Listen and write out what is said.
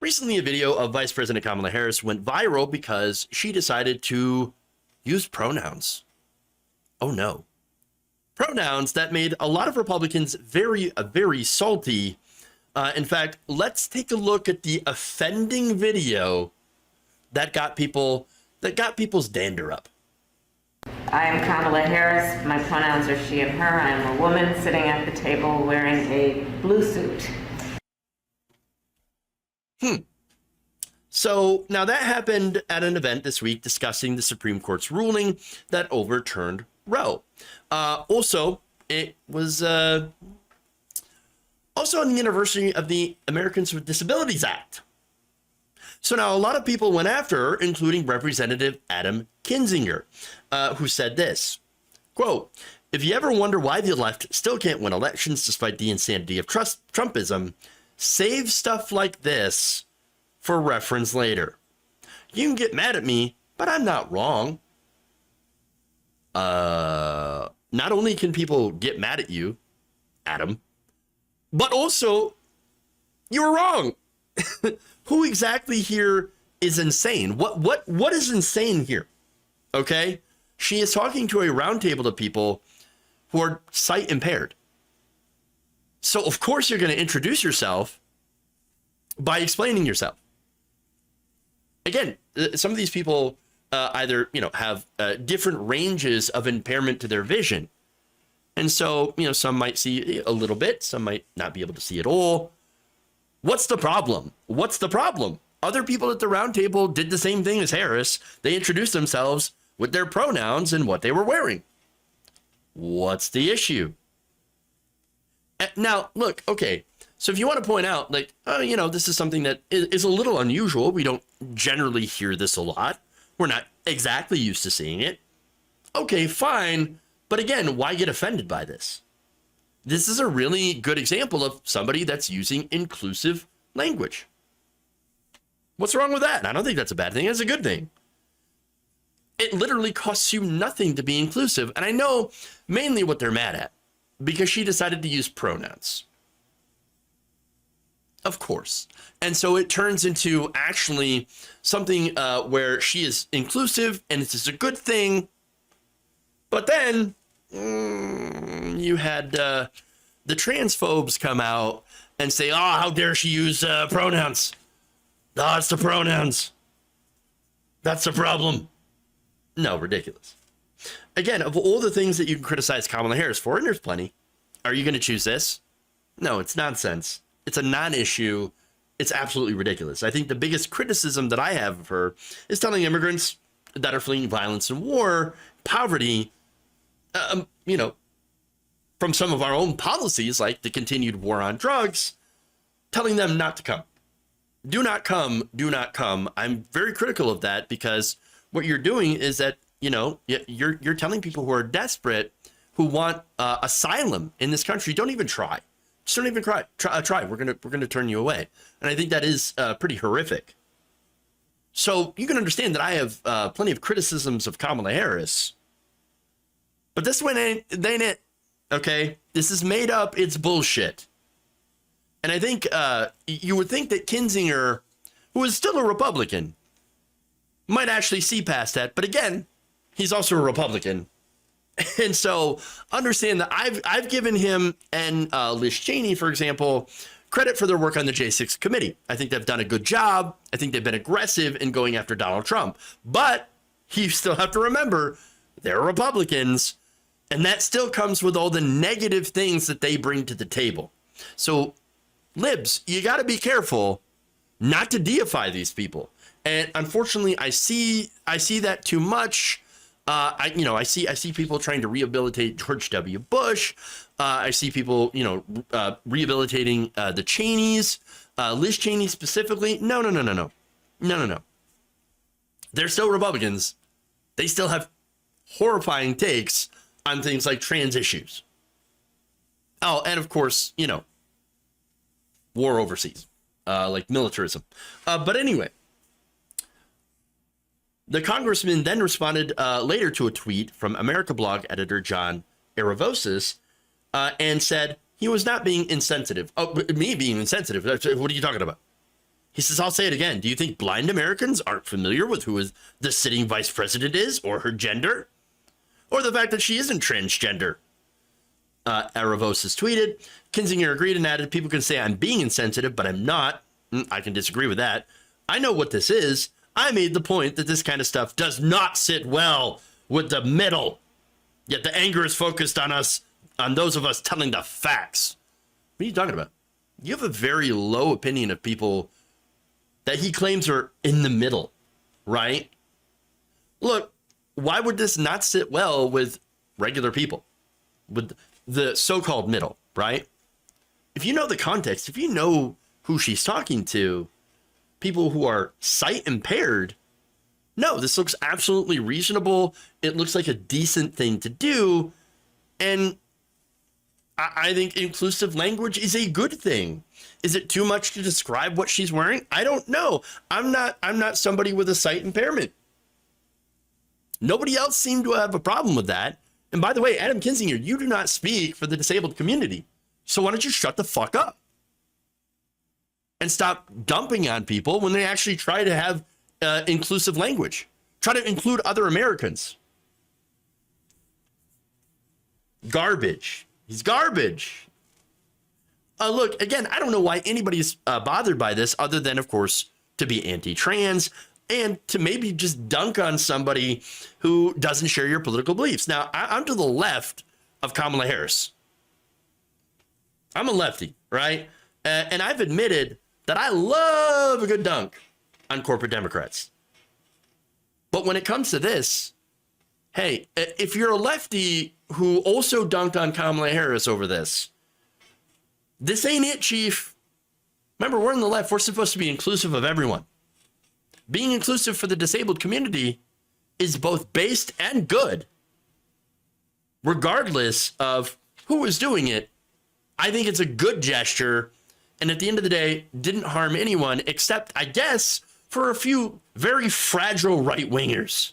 Recently, a video of Vice President Kamala Harris went viral because she decided to use pronouns. Oh no. Pronouns that made a lot of Republicans very salty. In fact, let's take a look at the offending video that got people's dander up. I am Kamala Harris. My pronouns are she and her. I am a woman sitting at the table wearing a blue suit. So now that happened at an event this week discussing the Supreme Court's ruling that overturned Roe. Also, it was also on the anniversary of the Americans with Disabilities Act. So now a lot of people went after her, including Representative Adam Kinzinger, who said this, quote, "If you ever wonder why the left still can't win elections despite the insanity of Trumpism, save stuff like this for reference later. You can get mad at me, but I'm not wrong." Not only can people get mad at you, Adam, but also you're wrong. Who exactly here is insane? What is insane here? Okay, she is talking to a roundtable of people who are sight impaired. So of course you're going to introduce yourself by explaining yourself. Again, some of these people either have different ranges of impairment to their vision, and so some might see a little bit, some might not be able to see at all. What's the problem? Other people at the round table did the same thing as Harris. They introduced themselves with their pronouns and what they were wearing. What's the issue? Now, look, okay, so if you want to point out, like, this is something that is a little unusual. We don't generally hear this a lot. We're not exactly used to seeing it. Okay, fine. But again, why get offended by this? This is a really good example of somebody that's using inclusive language. What's wrong with that? I don't think that's a bad thing. It's a good thing. It literally costs you nothing to be inclusive. And I know mainly what they're mad at, because she decided to use pronouns. Of course. And so it turns into actually something where she is inclusive and it's just a good thing. But then you had the transphobes come out and say, "Oh, how dare she use pronouns? Oh, it's the pronouns. That's the problem." No, ridiculous. Again, of all the things that you can criticize Kamala Harris for, and there's plenty, are you going to choose this? No, it's nonsense. It's a non-issue. It's absolutely ridiculous. I think the biggest criticism that I have of her is telling immigrants that are fleeing violence and war, poverty, from some of our own policies, like the continued war on drugs, telling them not to come. Do not come, do not come. I'm very critical of that, because what you're doing is that, you're telling people who are desperate, who want asylum in this country, don't even try. Just don't even try. We're gonna turn you away. And I think that is pretty horrific. So you can understand that I have plenty of criticisms of Kamala Harris, but this one ain't it. Okay, this is made up. It's bullshit. And I think you would think that Kinzinger, who is still a Republican, might actually see past that. But again, he's also a Republican. And so understand that I've given him and Liz Cheney, for example, credit for their work on the J6 committee. I think they've done a good job. I think they've been aggressive in going after Donald Trump. But you still have to remember, they're Republicans, and that still comes with all the negative things that they bring to the table. So libs, you got to be careful not to deify these people. And unfortunately, I see that too much. I see people trying to rehabilitate George W. Bush. I see people, rehabilitating the Cheneys, Liz Cheney specifically. No. They're still Republicans. They still have horrifying takes on things like trans issues. Oh, and of course, war overseas, like militarism. But anyway. The congressman then responded later to a tweet from America Blog editor John Aravosis and said he was not being insensitive. Oh, me being insensitive? What are you talking about? He says, I'll say it again. Do you think blind Americans aren't familiar with who the sitting vice president is, or her gender, or the fact that she isn't transgender? Aravosis tweeted. Kinzinger agreed and added, people can say I'm being insensitive, but I'm not. I can disagree with that. I know what this is. I made the point that this kind of stuff does not sit well with the middle. Yet the anger is focused on us, on those of us telling the facts. What are you talking about? You have a very low opinion of people that he claims are in the middle, right? Look, why would this not sit well with regular people, with the so-called middle, right? If you know the context, if you know who she's talking to, people who are sight impaired, no, this looks absolutely reasonable. It looks like a decent thing to do. And I think inclusive language is a good thing. Is it too much to describe what she's wearing? I don't know. I'm not somebody with a sight impairment. Nobody else seemed to have a problem with that. And by the way, Adam Kinzinger, you do not speak for the disabled community. So why don't you shut the fuck up? And stop dumping on people when they actually try to have inclusive language. Try to include other Americans. Garbage. He's garbage. Look, again, I don't know why anybody's bothered by this other than, of course, to be anti-trans and to maybe just dunk on somebody who doesn't share your political beliefs. Now, I'm to the left of Kamala Harris. I'm a lefty, right? And I've admitted that I love a good dunk on corporate Democrats. But when it comes to this, hey, if you're a lefty who also dunked on Kamala Harris over this ain't it, Chief. Remember, we're on the left. We're supposed to be inclusive of everyone. Being inclusive for the disabled community is both based and good. Regardless of who is doing it, I think it's a good gesture. And at the end of the day, didn't harm anyone except, I guess, for a few very fragile right-wingers.